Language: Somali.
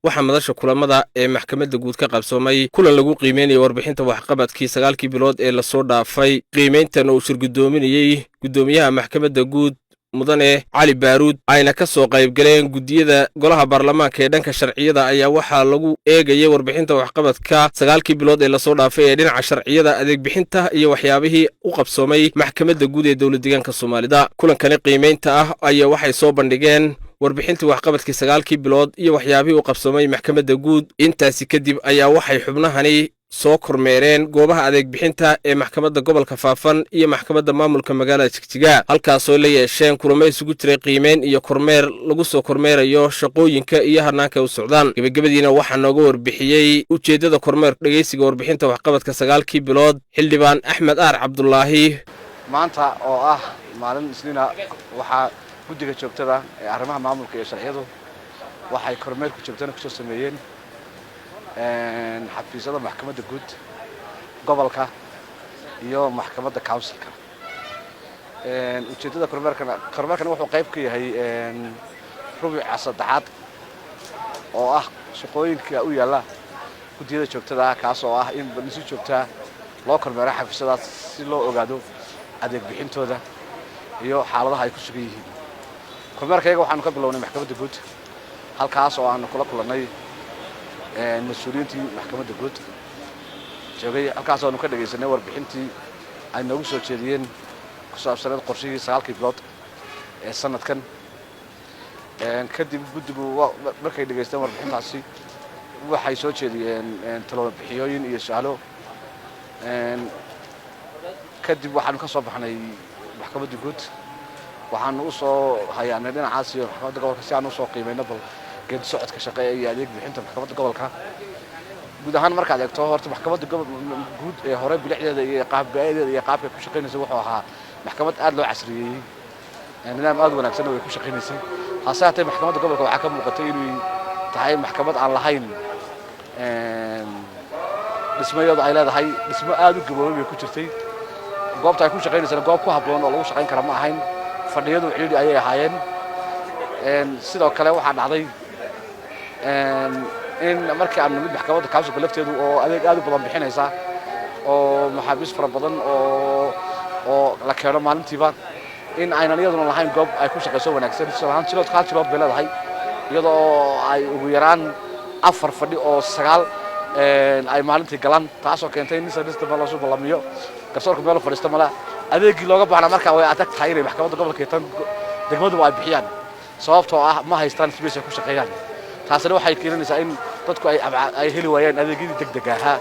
waxaa madasha kulamada ee maxkamadda guud ka qabsoomay kulan lagu qiimeynaya warbixinta waxqabadkii 9 bilood ee la soo dhaafay. qiimeyntan uu shirgudoominayay gudoomiyaha maxkamadda guud mudane cali baaruud ayna ka soo qayb galeen gudiyada golaha baarlamaanka ee dhanka sharciyada ayaa waxaa lagu eegayay warbixinta waxqabadka 9 bilood ee la soo dhaafay ee dhinaca sharciyada adeeg bixinta iyo waxyaabihii u qabsoomay maxkamadda guud ee dowlad deegaanka Soomaalida. kulankani qiimeynta ah ayaa waxay soo bandhigeen warbixintii waxqabadkii 9 bilood iyo waxyaabihii u qabsoomay maxkamadda guud. intaasi kadib ayaa waxay xubnahani soo kormeereen goobaha adeeg bixinta ee maxkamadda gobolka Faafan iyo maxkamadda maamulka magaalada Jigjiga, halkaasoo la yeesheen kulamo isugu jiray qiimeyn iyo kormeer lagu soo kormeerayo shaqooyinka iyo hanaanka u socdaan. gabagabadiina waxaa nooga warbixiyey ujeedada kormeer dhageysiga warbixinta waxqabadka 9 bilood xildhibaan Axmed Aar Cabdullaahi. maanta oo ah maalin isniina waxaa guddiga joogtada ee arrimaha maamulka iyo sharciyadu waxay kormeerku joogtana ku soo sameeyeen xafiisyada maxkamadda guud gobolka iyo maxkamadda councilka. ujeedada kormeerkan wuxuu qayb ka yahay rubuca saddexaad oo ah shaqooyinka u yaala guddiyada joogtada kaas oo ah in si joogta loo kormeero xafiisyadaas si loo ogaado adeeg bixintooda iyo xaaladaha ay ku sugan yihiin. kormeerkayga waxaanu ka bilownay maxkamadda guud halkaas oo aanu kula kulannay mas'uuliyiintii maxkamadda guud joogay. halkaas oo aanu ka dhageysanay warbixintii ay noogu soo jeediyeen ku saabsaneed qorshihii 9 bilood ee sanadkan. kadib guddigu markay dhageysteen warbixintaasi waxay soo jeediyeen talo bixiyooyin iyo su'aalo. kadib waxaanu ka soo baxnay maxkamadda guud waxaanu u soo hayaanay dhinacaas iyo maxkamadda gobolka si aanu soo qiimeeyno bal geedi socodka shaqada iyo adeeg bixinta maxkamadda gobolka guud ahaan. markaad eegto horta maxkamadda guud ee hore bilicdeeda iyo qaabkeeda iyo qaabka ku shaqeynaysa wuxuu ahaa maxkamad aad loo casriyeeyay, nidaam aad wanaagsan oo ay ku shaqeynaysay. hase haatee maxkamadda gobolka waxaa ka muuqatay inay tahay maxkamad aan lahayn dhismayaadu ay leedahay dhismo aad u gaboobay bay ku jirtay. goobta ay ku shaqeynaysana goob ku habboon oo lagu shaqeyn kara ma ahayn, fadhiyadu ciidi ayay ahaayeen. sidoo kale waxaa dhacday in markii aan nimid maxkamadda councilka lafteedu oo adeeg aad u badan bixinaysa oo maxaabiis fara badan oo la keeno maalintiiba in aynan iyaduna lahayn goob ay ku shaqeyso wanaagsan. salahan jilood bay leedahay iyadoo ay ugu yaraan 4 fadhi oo 9 ay maalintii galaan, taasoo keentay in sadista ma loo soo balamiyo garsoorka meel fadhiista mala adeegii looga baahnaa. markaa way adag tahay inay maxkamadda gobolka tan degmadu ay bixiyaan sababtoo ah ma haystaan space ay ku shaqeeyaan. taasina waxay keenaysaa in dadku ay heli waayaan adeegyadii degdeg ahaa